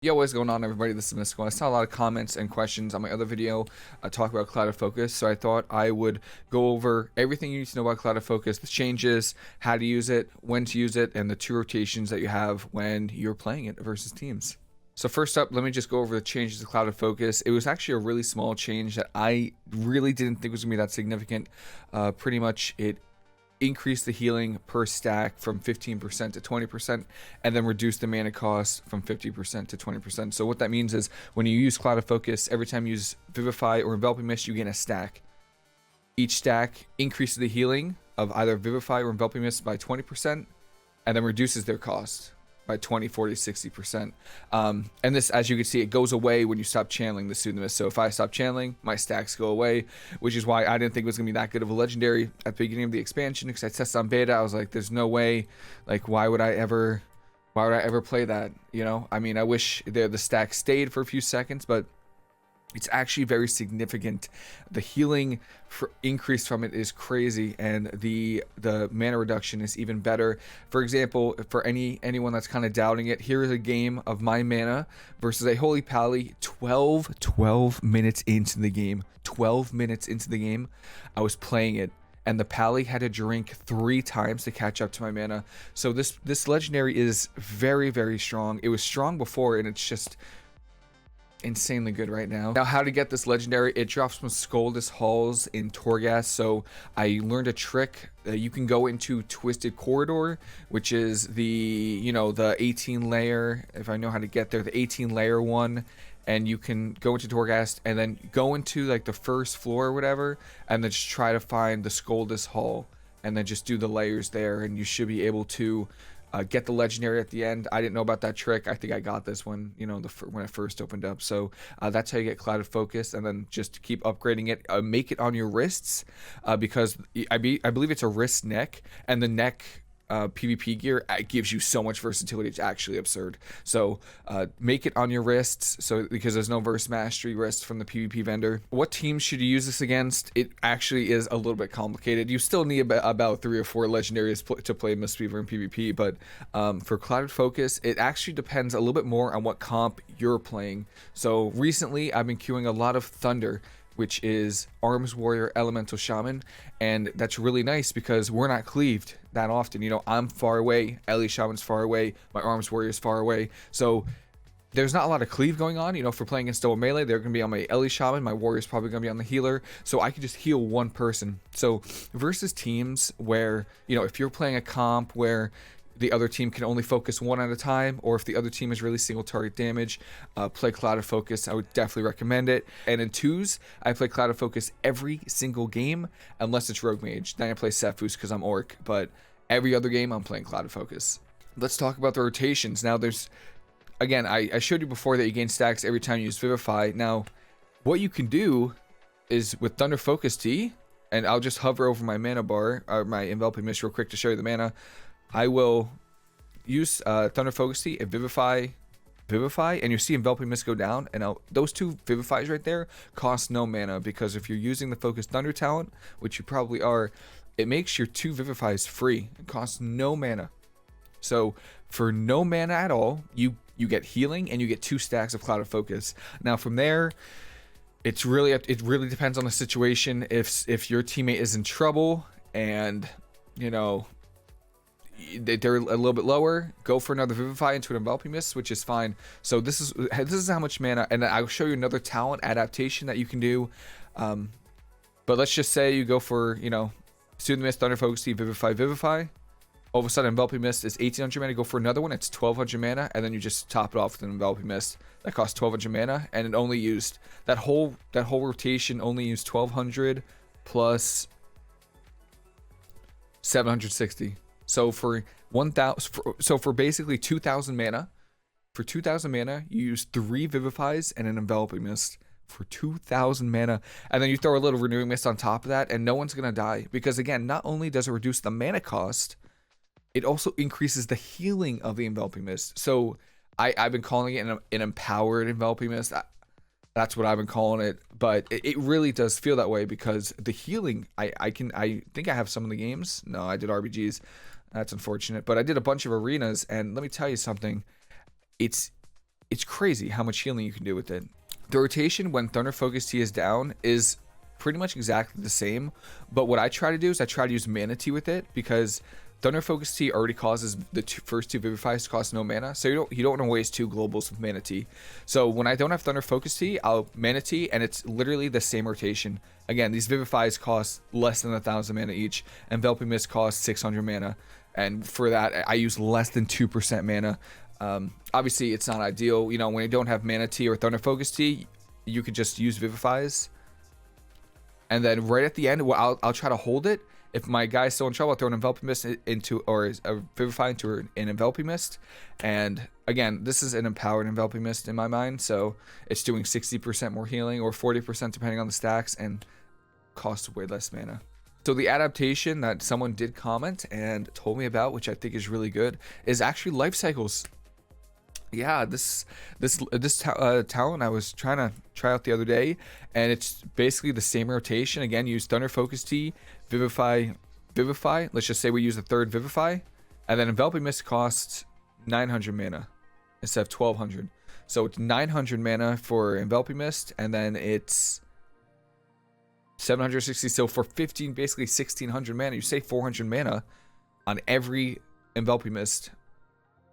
Yo, what's going on, everybody? This is Mysticall. I saw a lot of comments and questions on my other video talk about Cloud of Focus, so I thought I would go over everything you need to know about Cloud of Focus, the changes, how to use it, when to use it, and the two rotations that you have when you're playing it versus teams. So first up, let me just go over the changes to Cloud of Focus. It was actually a really small change that I really didn't think was going to be that significant. Pretty much it increase the healing per stack from 15% to 20%, and then reduce the mana cost from 50% to 20%. So what that means is when you use Cloud of Focus, every time you use Vivify or Enveloping Mist, you gain a stack. Each stack increases the healing of either Vivify or Enveloping Mist by 20%, and then reduces their cost by 20, 40, 60%. And this, as you can see, it goes away when you stop channeling the Soothe the Mist. So if I stop channeling, my stacks go away, which is why I didn't think it was going to be that good of a legendary at the beginning of the expansion, because I tested on beta. I was like, there's no way, like, why would I ever play that? You know, I mean, I wish the stack stayed for a few seconds, but it's actually very significant. The healing increase from it is crazy, and the mana reduction is even better. For example, for anyone that's kind of doubting it, here is a game of my mana versus a Holy Pally. 12 minutes into the game, 12 minutes into the game, I was playing it, and the Pally had to drink 3 times to catch up to my mana. So this legendary is very, very strong. It was strong before, and it's just insanely good right now. Now, how to get this legendary: it drops from Skoldus Halls in Torghast. So I learned a trick. You can go into Twisted Corridor, which is the 18 layer, if I know how to get there, the 18 layer one, and you can go into Torghast and then go into like the first floor or whatever, and then just try to find the Skoldus Hall, and then just do the layers there, and you should be able to get the legendary at the end. I didn't know about that trick. I think I got this one, when it first opened up. So that's how you get Cloud of Focus, and then just keep upgrading it. Make it on your wrists, because I believe it's a wrist neck, and the neck PvP gear gives you so much versatility. It's actually absurd. So make it on your wrists, so because there's no verse mastery wrist from the PvP vendor. What teams should you use this against? It actually is a little bit complicated. You still need about 3 or 4 legendaries to play Mistweaver in PvP, but for Cloud Focus, it actually depends a little bit more on what comp you're playing. So recently I've been queuing a lot of Thunder, which is Arms Warrior Elemental Shaman, and that's really nice because we're not cleaved that often. I'm far away, Ellie Shaman's far away, my Arms Warrior is far away, so there's not a lot of cleave going on. If we're playing against double melee, they're going to be on my Ellie Shaman, my Warrior's probably going to be on the healer, so I can just heal one person. So versus teams where, if you're playing a comp where the other team can only focus one at a time, or if the other team is really single target damage, play Cloud of Focus. I would definitely recommend it. And in twos, I play Cloud of Focus every single game, unless it's Rogue Mage. Then I play Sephuz because I'm Orc, but every other game I'm playing Cloud of Focus. Let's talk about the rotations. Now again, I showed you before that you gain stacks every time you use Vivify. Now, what you can do is with Thunder Focus Tea, and I'll just hover over my mana bar, or my Enveloping Mist real quick to show you the mana. I will use Thunder Focus Tea and Vivify, and you see Enveloping Mist go down, and those 2 Vivifies right there cost no mana, because if you're using the Focus Thunder talent, which you probably are, it makes your 2 Vivifies free. It costs no mana. So for no mana at all, you get healing, and you get 2 stacks of Cloud of Focus. Now from there, it really depends on the situation. If your teammate is in trouble and they're a little bit lower, go for another Vivify into an Enveloping Mist, which is fine. So this is how much mana, and I'll show you another talent adaptation that you can do. But let's just say you go for Soothe the Mist, Thunder Focus Tea, Vivify. All of a sudden Enveloping Mist is 1800 mana. Go for another one, it's 1200 mana, and then you just top it off with an Enveloping Mist that costs 1200 mana, and it only used that whole rotation only used 1200 plus 760. So for 1000, so for basically 2000 mana, you use 3 Vivifies and an Enveloping Mist for 2000 mana, and then you throw a little Renewing Mist on top of that, and no one's gonna die, because again, not only does it reduce the mana cost, it also increases the healing of the Enveloping Mist. So I've been calling it an empowered Enveloping Mist. That's what I've been calling it, but it really does feel that way, because the healing, I think I have some of the games. No, I did RBGs. That's unfortunate, but I did a bunch of arenas, and let me tell you something. It's it's crazy how much healing you can do with it. The rotation when Thunder Focus Tea is down is pretty much exactly the same, but what I try to do is I try to use Mana Tea with it, because Thunder Focus Tea already causes the first 2 Vivifies to cost no mana, so you don't want to waste 2 globals with Mana Tea. So when I don't have Thunder Focus Tea, I'll Mana Tea, and it's literally the same rotation. Again, these Vivifies cost less than 1,000 mana each, Enveloping Mist costs 600 mana, and for that I use less than 2% mana. Obviously it's not ideal, you know, when you don't have Mana Tea or Thunder Focus Tea, you could just use Vivifies, and then right at the end, well, I'll try to hold it. If my guy's still in trouble, I'll throw an Enveloping Mist into, or a Vivify into an Enveloping Mist. And again, this is an empowered Enveloping Mist in my mind, so it's doing 60% more healing, or 40% depending on the stacks, and costs way less mana. So the adaptation that someone did comment and told me about, which I think is really good, is actually Life Cycles. Yeah, this talent I was trying to try out the other day, and it's basically the same rotation. Again, use Thunder Focus Tea, Vivify. Let's just say we use the 3rd Vivify, and then Enveloping Mist costs 900 mana instead of 1200. So it's 900 mana for Enveloping Mist, and then it's 760. So for 15, basically 1600 mana, you save 400 mana on every Enveloping Mist,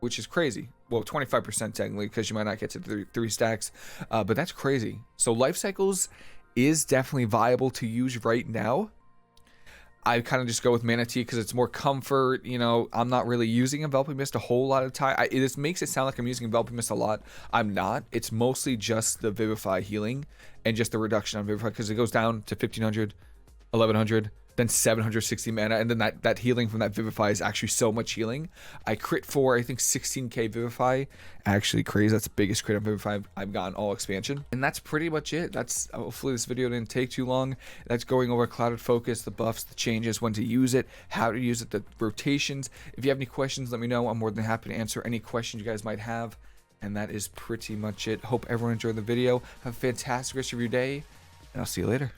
which is crazy. Well, 25% technically, because you might not get to 3 stacks, but that's crazy. So Life Cycles is definitely viable to use right now. I kind of just go with Mana Tea because it's more comfort. You know, I'm not really using Enveloping Mist a whole lot of time. This makes it sound like I'm using Enveloping Mist a lot. I'm not. It's mostly just the Vivify healing and just the reduction on Vivify, because it goes down to 1500, 1100, then 760 mana, and then that healing from that Vivify is actually so much healing. I crit for, I think, 16k Vivify. Actually crazy. That's the biggest crit on Vivify I've gotten all expansion. And that's pretty much it. That's, hopefully this video didn't take too long. That's going over Clouded Focus, the buffs, the changes, when to use it, how to use it, the rotations. If you have any questions, let me know. I'm more than happy to answer any questions you guys might have. And that is pretty much it. Hope everyone enjoyed the video. Have a fantastic rest of your day, and I'll see you later.